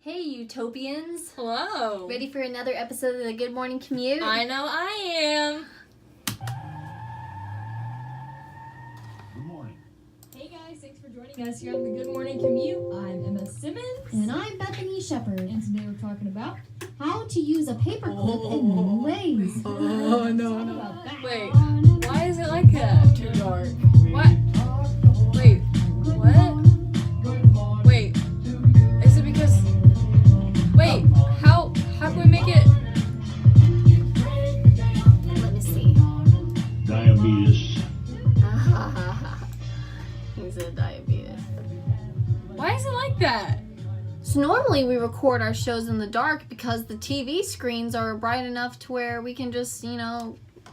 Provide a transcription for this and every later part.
Hey, Utopians. Hello. Ready for another episode of the Good Morning Commute? I know I am. Good morning. Hey guys, thanks for joining us here on the Good Morning Commute. I'm Emma Simmons. And I'm Bethany Shepard. And today we're talking about how to use a paperclip in new ways. Oh, no. About that. Wait, why is it like that? Too dark. What? Wait, what? Wait, is it because... Wait, how can we make it... Let me see. Diabetes. He said diabetes. Why is it like that? So normally we record our shows in the dark because the TV screens are bright enough to where we can just,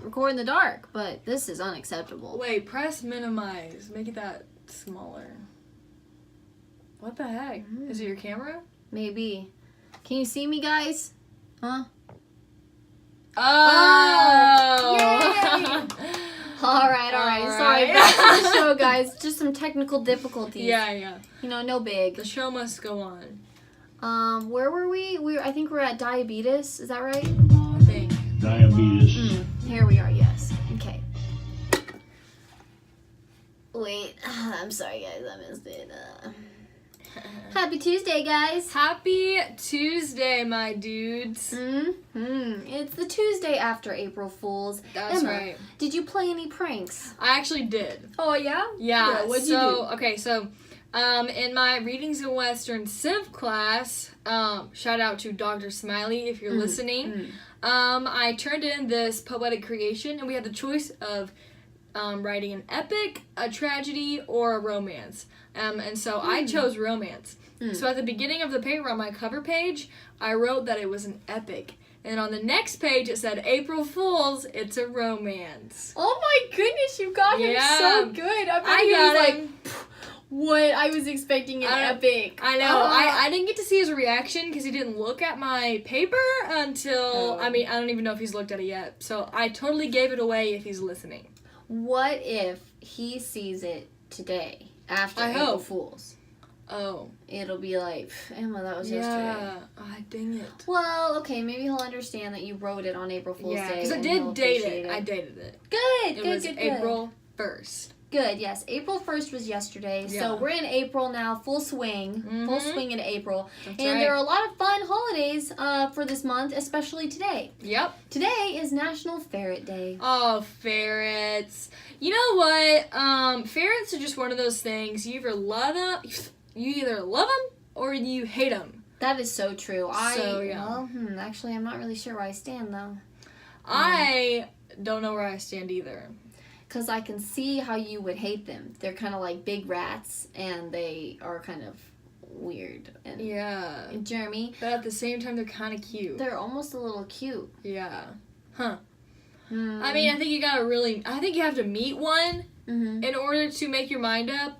record in the dark. But this is unacceptable. Wait, press minimize. Make it that smaller. What the heck? Is it your camera? Maybe. Can you see me, guys? Huh? Oh! Yay! All right. Sorry, back to the show, guys. Just some technical difficulties. Yeah. No big. The show must go on. Where were we? I think we're at diabetes. Is that right? I think. Diabetes. Here we are. Yes. Okay. Wait. I'm sorry, guys. I missed it. Happy Tuesday, guys. Happy Tuesday, my dudes. It's the Tuesday after April Fool's. That's Emma, right. Did you play any pranks? I actually did. Oh yeah. Yeah. What'd you do? Okay, so in my Readings in Western Civ class, shout out to Dr. Smiley if you're listening. I turned in this poetic creation, and we had the choice of writing an epic, a tragedy, or a romance. And so I chose romance. So at the beginning of the paper on my cover page, I wrote that it was an epic. And on the next page, it said, April Fool's, it's a romance. Oh my goodness, you got him so good. I got him. What? I was expecting an epic. I know. I didn't get to see his reaction because he didn't look at my paper until... I don't even know if he's looked at it yet. So I totally gave it away if he's listening. What if he sees it today after April Fool's? Oh. It'll be like, Emma, that was yesterday. Yeah. Dang it. Well, okay, maybe he'll understand that you wrote it on April Fool's Day. Because I did date it. I dated it. Good, It was April 1st. Good, yes. April 1st was yesterday, Yeah. so we're in April now, full swing in April. That's and right. there are a lot of fun holidays for this month, especially today. Yep. Today is National Ferret Day. Oh, ferrets. You know what? Ferrets are just one of those things. You either love them or you hate them. That is so true. Yeah. Actually, I'm not really sure where I stand, though. I don't know where I stand either. Because I can see how you would hate them. They're kind of like big rats, and they are kind of weird. And Jeremy. But at the same time, they're kind of cute. They're almost a little cute. Yeah. Huh. I think you have to meet one in order to make your mind up.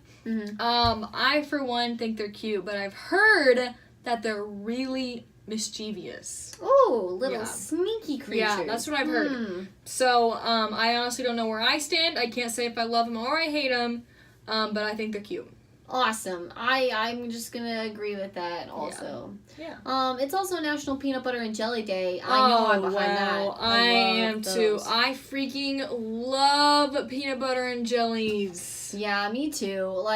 I, for one, think they're cute, but I've heard that they're really mischievous. Oh, little sneaky creatures. Yeah, that's what I've heard. So, I honestly don't know where I stand. I can't say if I love them or I hate them, but I think they're cute. Awesome. I'm just going to agree with that also. Yeah. It's also National Peanut Butter and Jelly Day. I know I'm behind that. I am too. I freaking love peanut butter and jellies. Yeah, me too.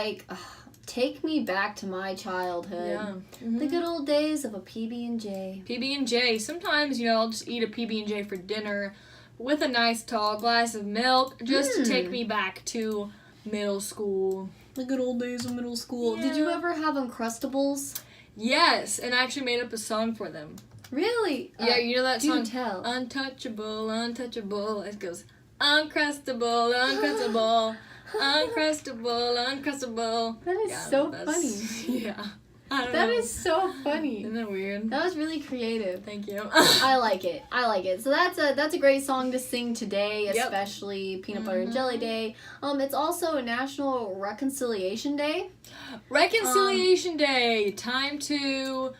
Take me back to my childhood. Yeah. The good old days of a PB&J. PB&J. Sometimes, I'll just eat a PB&J for dinner with a nice tall glass of milk just to take me back to middle school. The good old days of middle school. Yeah. Did you ever have Uncrustables? Yes, and I actually made up a song for them. Really? Yeah, you know that song? Do tell. Untouchable, untouchable. It goes, Uncrustable, uncrustable. Uncrustable, uncrustable. That is so funny. Yeah. I don't know. That is so funny. Isn't that weird? That was really creative. Thank you. I like it. So that's a great song to sing today, Yep. especially Peanut Butter and Jelly Day. It's also a National Reconciliation Day. Reconciliation Day. Time to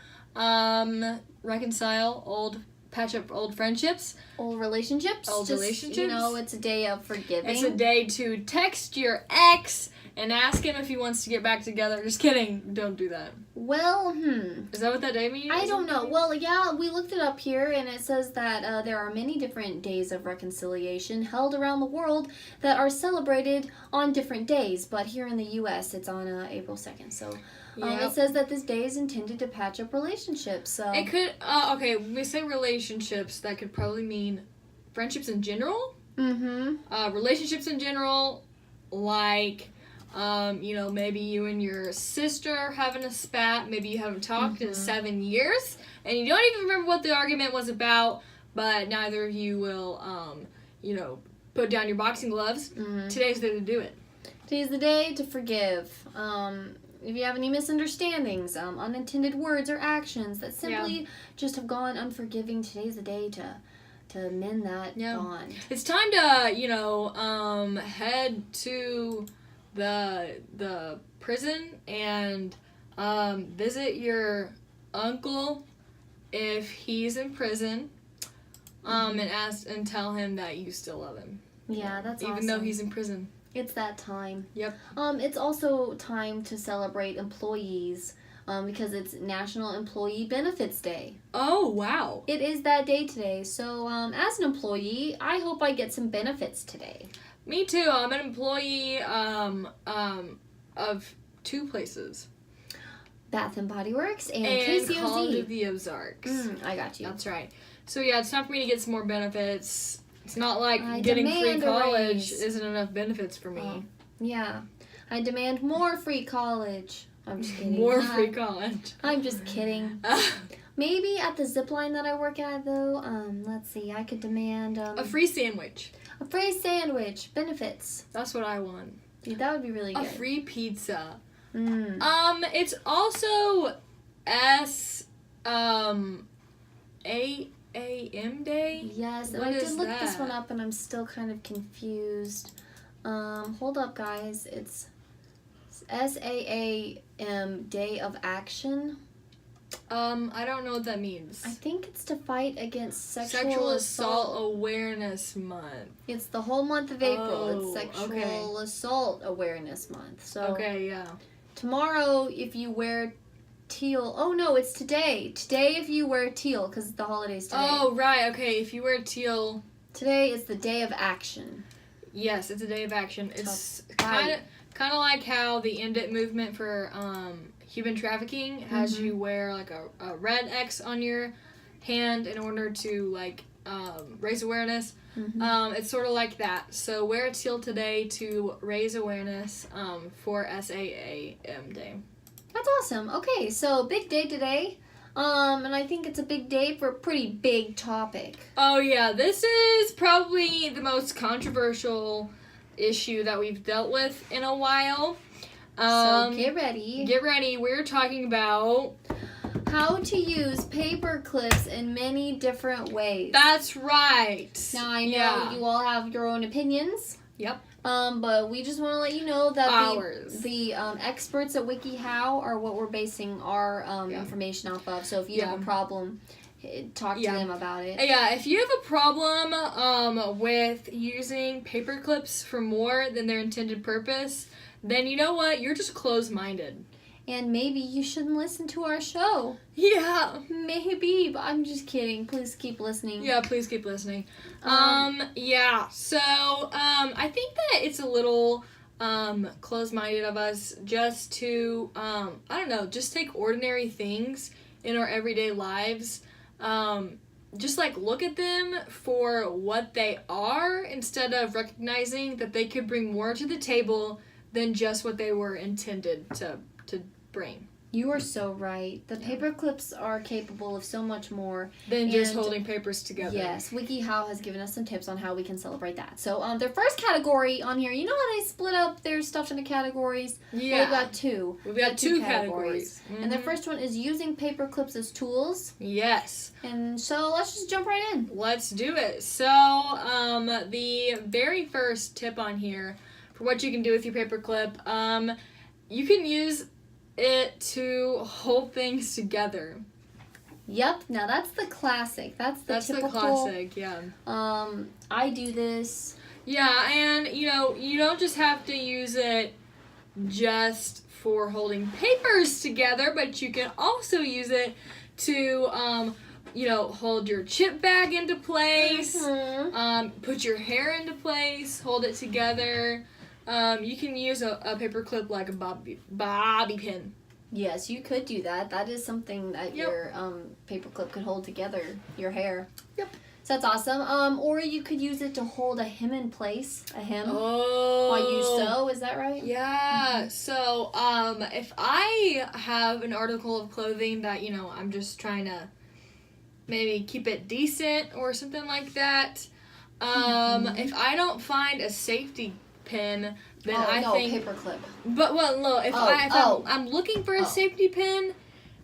reconcile patch up old friendships. Old relationships. Old relationships. It's a day of forgiving. It's a day to text your ex and ask him if he wants to get back together. Just kidding. Don't do that. Well, Is that what that day means? I don't know. Well, yeah, we looked it up here, and it says that there are many different days of reconciliation held around the world that are celebrated on different days. But here in the U.S., it's on April 2nd. So it says that this day is intended to patch up relationships. So It could, okay, when we say relationships, that could probably mean friendships in general. Relationships in general, like, maybe you and your sister having a spat, maybe you haven't talked in 7 years, and you don't even remember what the argument was about, but neither of you will, put down your boxing gloves. Today's the day to do it. Today's the day to forgive. If you have any misunderstandings, unintended words or actions that simply just have gone unforgiving, today's the day to mend that bond. It's time to, head to the prison and visit your uncle if he's in prison, and ask and tell him that you still love him. Yeah, that's awesome. Even though he's in prison. It's that time. Yep. It's also time to celebrate employees because it's National Employee Benefits Day. Oh, wow. It is that day today. So as an employee, I hope I get some benefits today. Me too. I'm an employee of 2 places. Bath and Body Works and KCOZ. College KCOZ. of the Ozarks. I got you. That's right. So yeah, it's time for me to get some more benefits. It's not like I getting free demand a college raise. isn't enough benefits for me. Yeah. I demand more free college. I'm just kidding. More free college. I'm just kidding. Maybe at the zip line that I work at, though, let's see, I could demand a free sandwich. a free sandwich, benefits. That's what I want. Dude, that would be really good. A free pizza. Mm. It's also SAAM Day. Yes, and What I did is look this that? one up, and I'm still kind of confused. Hold up, guys. It's SAAM Day of Action. I don't know what that means. I think it's to fight against Sexual Assault Awareness Month. It's the whole month of April. Oh, It's Sexual okay. Assault Awareness Month. So Okay, yeah. tomorrow, if you wear teal. Oh no, it's today. Today, if you wear teal, because the holiday's today. Oh, right, okay. If you wear teal, Today is the day of action. yes, it's a day of action. It's fight. kind of like how the End It movement for human trafficking has you wear like a red X on your hand in order to like raise awareness. It's sort of like that. So wear a teal today to raise awareness for SAAM Day. That's awesome. Okay, so big day today. And I think it's a big day for a pretty big topic. Oh yeah, this is probably the most controversial issue that we've dealt with in a while. So get ready. Get ready. We're talking about How to use paper clips in many different ways. That's right. Now I know you all have your own opinions. Yep. But we just want to let you know that Ours. the experts at WikiHow are what we're basing our information off of. So if you have a problem, talk to them about it. Yeah, if you have a problem with using paper clips for more than their intended purpose, then you know what? You're just closed-minded. And maybe you shouldn't listen to our show. Yeah. Maybe, but I'm just kidding. Please keep listening. Yeah, please keep listening. Yeah, so, I think that it's a little, closed-minded of us just to, I don't know, just take ordinary things in our everyday lives, just, like, look at them for what they are instead of recognizing that they could bring more to the table than just what they were intended to bring. You are so right. The paper clips are capable of so much more than just holding papers together. Yes, WikiHow has given us some tips on how we can celebrate that. So, their first category on here, you know how they split up their stuff into categories? Yeah. We've got two. We've got two categories. And the first one is using paper clips as tools. Yes. And so, let's just jump right in. Let's do it. So, the very first tip on here for what you can do with your paper clip, you can use it to hold things together. Yep. Now that's the classic. That's typical. The classic. Yeah. I do this. Yeah, and you know, you don't just have to use it just for holding papers together, but you can also use it to, hold your chip bag into place, put your hair into place, hold it together. You can use a paper clip like a bobby pin. Yes, you could do that. That is something that your paper clip could hold together, your hair. Yep. So that's awesome. Or you could use it to hold a hem in place, a hem. Oh. While you sew, is that right? Yeah. So, if I have an article of clothing that, I'm just trying to maybe keep it decent or something like that, if I don't find a safety pin, then I think paper clip. But no, if I'm looking for a safety pin,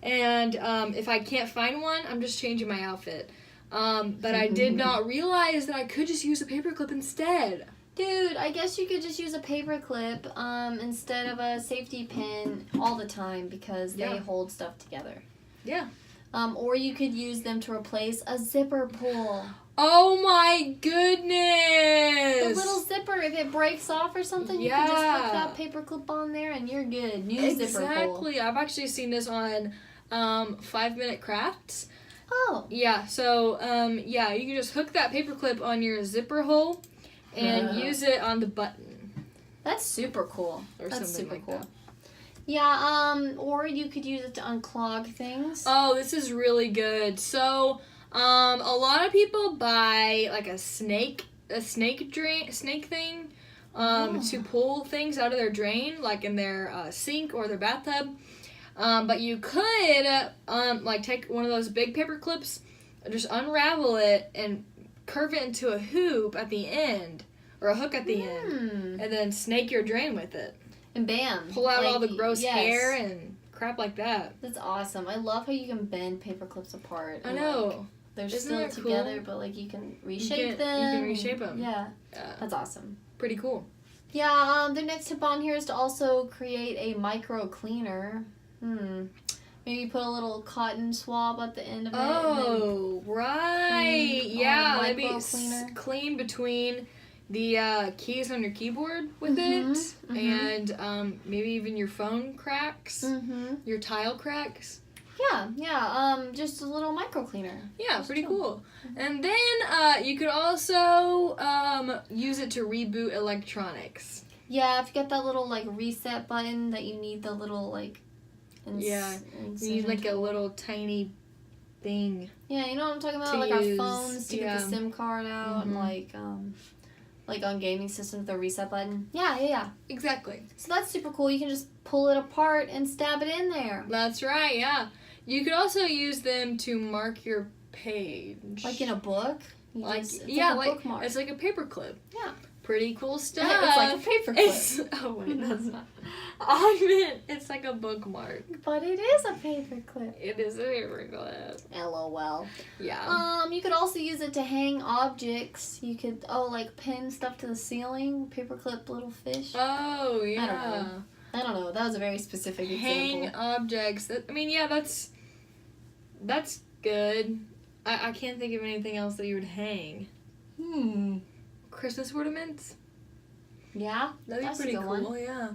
and if I can't find one, I'm just changing my outfit. But I did not realize that I could just use a paper clip instead. Dude, I guess you could just use a paper clip instead of a safety pin all the time because they hold stuff together. Yeah. Or you could use them to replace a zipper pull. Oh my goodness! The little zipper, if it breaks off or something, you can just hook that paper clip on there and you're good. New zipper pull. Exactly. I've actually seen this on 5-Minute Crafts. Oh. Yeah, so, you can just hook that paper clip on your zipper hole and use it on the button. That's super cool. Or That's something super like cool. that. Yeah, or you could use it to unclog things. Oh, this is really good. So, a lot of people buy like a snake thing, to pull things out of their drain, like in their sink or their bathtub. But you could, take one of those big paper clips, just unravel it and curve it into a hoop at the end, or a hook at the end, and then snake your drain with it. And bam. Pull out all the gross hair and crap like that. That's awesome. I love how you can bend paper clips apart. I know. They're Isn't still that together, cool? but you can reshape them. You can reshape them. Yeah. That's awesome. Pretty cool. Yeah, the next tip on here is to also create a micro cleaner. Maybe put a little cotton swab at the end of it. Oh, right. Yeah, maybe cleaner. Clean between the keys on your keyboard with it, and maybe even your phone cracks, your tile cracks. Yeah, just a little micro cleaner. Yeah, just pretty cool. And then you could also use it to reboot electronics. Yeah, if you get that little reset button that you need the little you need a little tiny thing. Yeah, you know what I'm talking about? Our phones to get the SIM card out and on gaming systems the reset button. Yeah. Exactly. So that's super cool. You can just pull it apart and stab it in there. That's right, yeah. You could also use them to mark your page. Like in a book? It's like a bookmark. It's like a paper clip. Yeah. Pretty cool stuff. It's like a paper clip. Oh wait, that's not. I meant it's like a bookmark. But it is a paper clip. It is a paper clip. LOL. Yeah. You could also use it to hang objects. You could pin stuff to the ceiling. Paper clip little fish. Oh yeah. I don't know. That was a very specific Hang example. objects. That's good. I can't think of anything else that you would hang. Christmas ornaments? Yeah? That'd be pretty cool, yeah.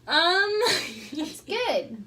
That's good.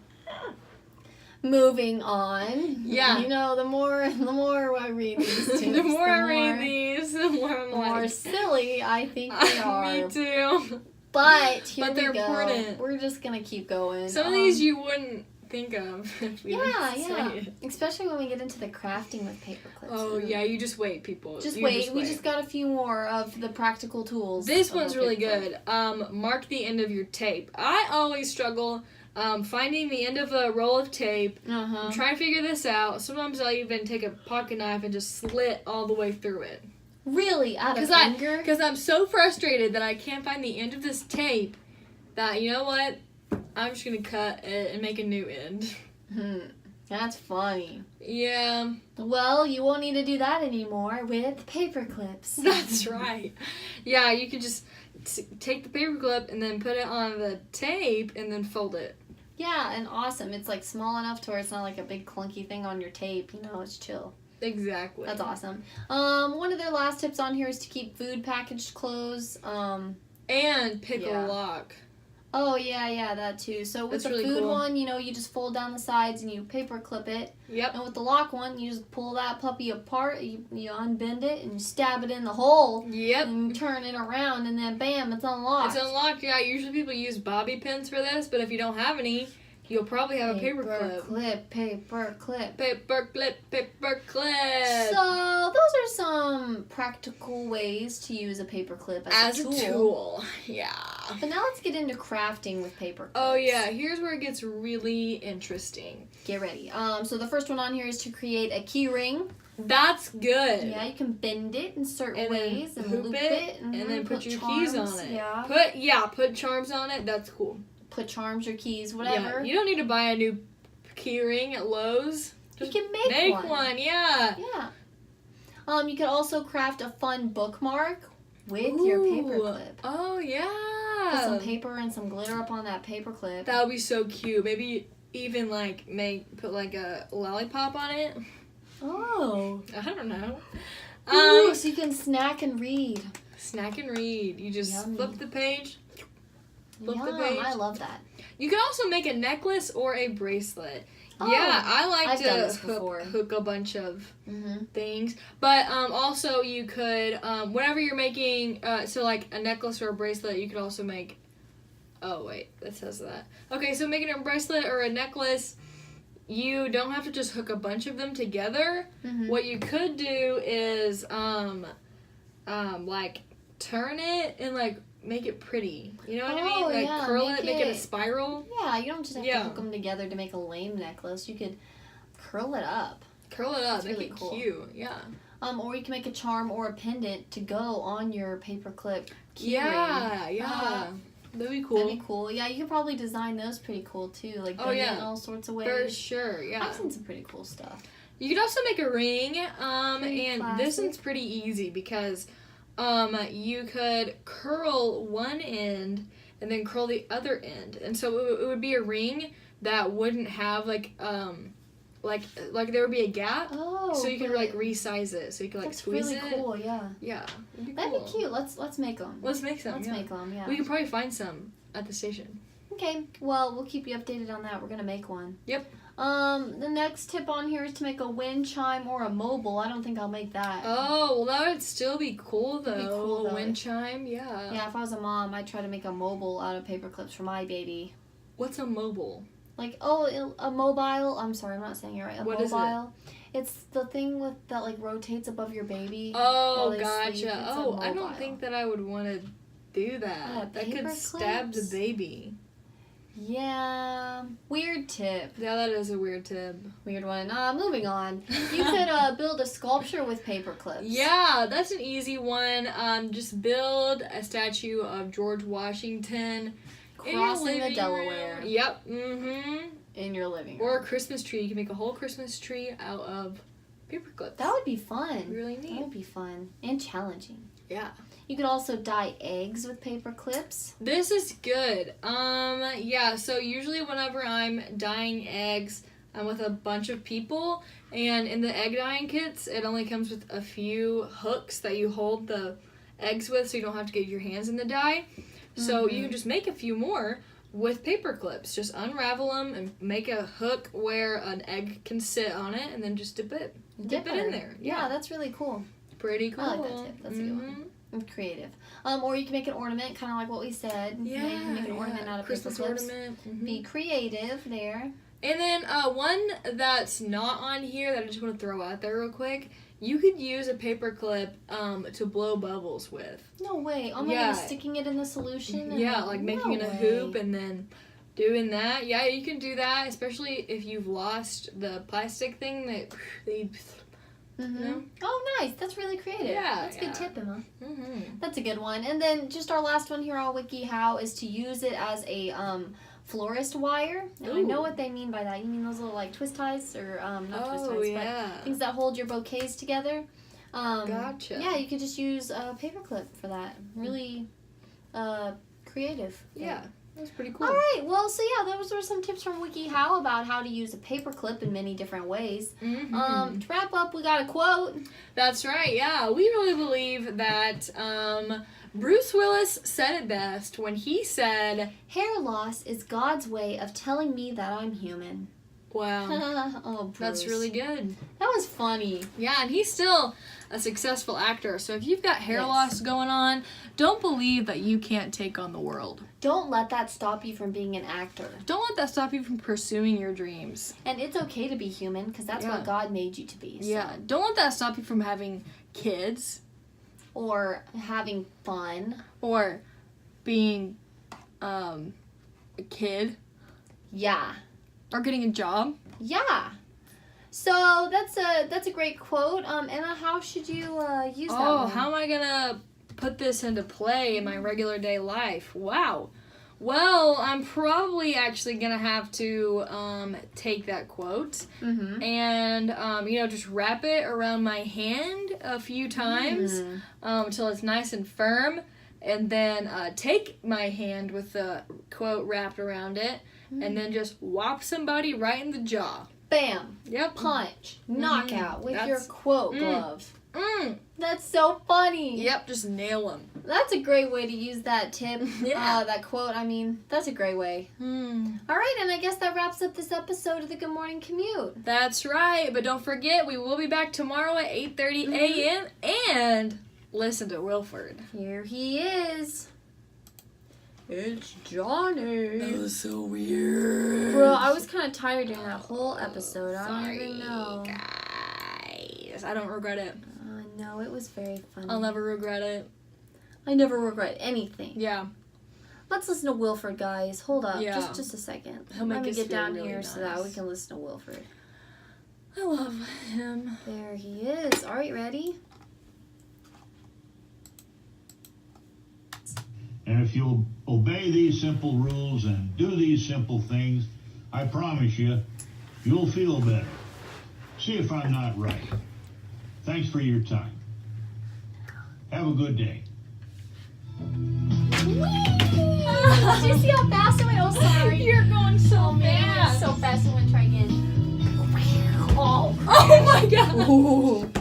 Moving on. Yeah. The more I read these tips, the more I read these, the more I'm more silly I think they are. Me too. But they're we go. important. We're just gonna keep going. Some of these you wouldn't think of if we didn't say it. Especially when we get into the crafting with paper clips. Oh yeah, you just wait, people. Just wait. We just got a few more of the practical tools. This one's really good. Mark the end of your tape. I always struggle finding the end of a roll of tape. I'm trying to figure this out. Sometimes I'll even take a pocket knife and just slit all the way through it. Really? Out of anger? Because I'm so frustrated that I can't find the end of this tape that, you know what? I'm just going to cut it and make a new end. That's funny. Yeah. Well, you won't need to do that anymore with paper clips. That's right. Yeah, you can just take the paper clip and then put it on the tape and then fold it. Yeah, and awesome. It's small enough to where it's not like a big clunky thing on your tape. It's chill. Exactly. That's awesome. One of their last tips on here is to keep food packaged closed. And pick a lock. Oh, yeah, that too. So with That's the really food cool. one, you just fold down the sides and you paper clip it. Yep. And with the lock one, you just pull that puppy apart, you unbend it, and you stab it in the hole. Yep. And you turn it around, and then bam, it's unlocked. It's unlocked. Yeah, usually people use bobby pins for this, but if you don't have any, you'll probably have a paper clip. Paper clip. Paper clip. So those are some practical ways to use a paper clip as a tool. Yeah. But now let's get into crafting with paper clips. Oh yeah, here's where it gets really interesting. Get ready. So the first one on here is to create a key ring. That's good. Yeah, you can bend it in certain And ways then and hoop loop it, and and then put your charms. keys on it. Yeah. Put charms on it. That's cool. Put charms or keys, Yeah, whatever. you don't need to buy a new key ring at Lowe's. You can make one. Yeah. Yeah. You can also craft a fun bookmark with your paper clip. Oh yeah. Put some paper and some glitter up on that paper clip. That would be so cute. Maybe even like put like a lollipop on it. Oh. I don't know. Ooh, so you can snack and read. Snack and read. You just Yummy. flip the page. Flip the Yum, page. I love that. You can also make a necklace or a bracelet. Oh, Yeah, I like I've done to this before. hook a bunch of Mm-hmm. things. But also you could, whenever you're making, so like a necklace or a bracelet, you could also make, oh wait, that says that. Okay, so making a bracelet or a necklace, you don't have to just hook a bunch of them together. Mm-hmm. What you could do is, like turn it and like make it pretty. You know what I mean? Oh, Like yeah, curl make it, make it a it- spiral. Yeah, you don't just have Yeah. to hook them together to make a lame necklace. You could curl it up. Curl it up, That's make really it cool. cute. Yeah. Or you can make a charm or a pendant to go on your paperclip key Yeah, ring. yeah. That'd be cool. That'd be cool. Yeah, you could probably design those pretty cool too. Like Oh, bend it yeah. in all sorts of ways. For sure, yeah. I've seen some pretty cool stuff. You could also make a ring, Pretty and classic. this one's pretty easy because you could curl one end and then curl the other end. And so it would be a ring that wouldn't have like there would be a gap. Oh, So you could but like resize it. So you could like that's squeeze really it. cool. Yeah, Yeah. It'd be that'd cool. be cute. Let's make them. Let's make some. Let's yeah. make them. Yeah. We can probably find some at the station. Okay. Well, we'll keep you updated on that. We're gonna make one. Yep. The next tip on here is to make a wind chime or a mobile. I don't think I'll make that. Oh, well, that would still be cool, though. That'd be cool, A though. wind chime, yeah. Yeah, if I was a mom, I'd try to make a mobile out of paper clips for my baby. What's a mobile? Like, a mobile. I'm sorry, I'm not saying it right. What is it? mobile. It's the thing that like rotates above your baby. Oh, while they gotcha. sleep. It's a Oh, I don't mobile. think that I would want to do that. That paper could stab the clips? baby. Yeah, weird tip. Yeah, that is a weird tip. Weird one. Moving on. You could build a sculpture with paper clips. Yeah, that's an easy one. Just build a statue of George Washington in your Crossing the living Delaware room. Yep. Mm-hmm. in your living room. Or a Christmas tree. You can make a whole Christmas tree out of paper clips. That would be fun. really That neat. would be fun and challenging. Yeah. You could also dye eggs with paper clips. This is good. Yeah, so usually whenever I'm dyeing eggs, I'm with a bunch of people, and in the egg dyeing kits, it only comes with a few hooks that you hold the eggs with so you don't have to get your hands in the dye. So you can just make a few more with paper clips. Just unravel them and make a hook where an egg can sit on it, and then just dip it in there. Yeah, that's really cool. Pretty cool. I like that tip. That's a good one. Creative. Or you can make an ornament, kind of like what we said. Yeah, You can make an ornament out of Christmas paper clips. ornament. Mhm. Be creative there. And then one that's not on here that I just want to throw out there real quick. You could use a paper clip to blow bubbles with. No way. Oh my Yeah. goodness, sticking it in the solution? and- Yeah, like making no it a way. hoop and then doing that. Yeah, you can do that, especially if you've lost the plastic thing that they. Mm-hmm. You know? Oh, nice. That's really creative. Yeah, That's a good yeah. tip, Emma. Mm-hmm. That's a good one. And then just our last one here on WikiHow is to use it as a florist wire. And I know Ooh. what they mean by that. You mean those little like twist ties or not twist Oh ties, yeah. but things that hold your bouquets together. Gotcha. Yeah, you could just use a paper clip for that. Really creative. Yeah. That's pretty cool. All right. Well, so yeah, those were some tips from WikiHow about how to use a paperclip in many different ways. Mm-hmm. To wrap up, we got a quote. That's right. Yeah, we really believe that Bruce Willis said it best when he said, Hair loss is God's way of telling me that I'm human. "Wow, Oh, Bruce. that's really good." That was funny. Yeah, and he's still a successful actor. So if you've got hair Yes. loss going on, don't believe that you can't take on the world. Don't let that stop you from being an actor. Don't let that stop you from pursuing your dreams. And it's okay to be human because that's Yeah. what God made you to be. So. Yeah, don't let that stop you from having kids Or having fun. or being a kid Yeah. or getting a job. Yeah. So that's a great quote. Emma, how should you use that Oh, one? how am I gonna put this into play in my regular day life? Wow. Well, I'm probably actually gonna have to take that quote Mm-hmm. and just wrap it around my hand a few times until it's nice and firm, and then take my hand with the quote wrapped around it, and then just whop somebody right in the jaw. Bam. Yep. Punch. Knockout with your That's- quote glove. Mm. That's so funny. Yep. Just nail them. That's a great way to use that tip. Yeah. That quote. I mean, that's a great way. Mm. All right, and I guess that wraps up this episode of the Good Morning Commute. That's right. But don't forget, we will be back tomorrow at 8:30 a.m. and listen to Wilford. Here he is. It's Johnny. That was so weird. Bro, I was kind of tired during that whole episode. I don't Sorry, even know. guys. I don't regret it. No, it was very funny. I'll never regret it. I never regret anything. Yeah. Let's listen to Wilford, guys. Hold up, Yeah. just a second. He'll make Let me us get feel down really here so that we nice. can listen to Wilford. I love him. There he is. All right, ready? And if you'll obey these simple rules and do these simple things, I promise you, you'll feel better. See if I'm not right. Thanks for your time. Have a good day. Did you see how fast it went? Oh, sorry. You're going so Man, fast. so fast it went. Try again. Oh, Oh my god. Ooh.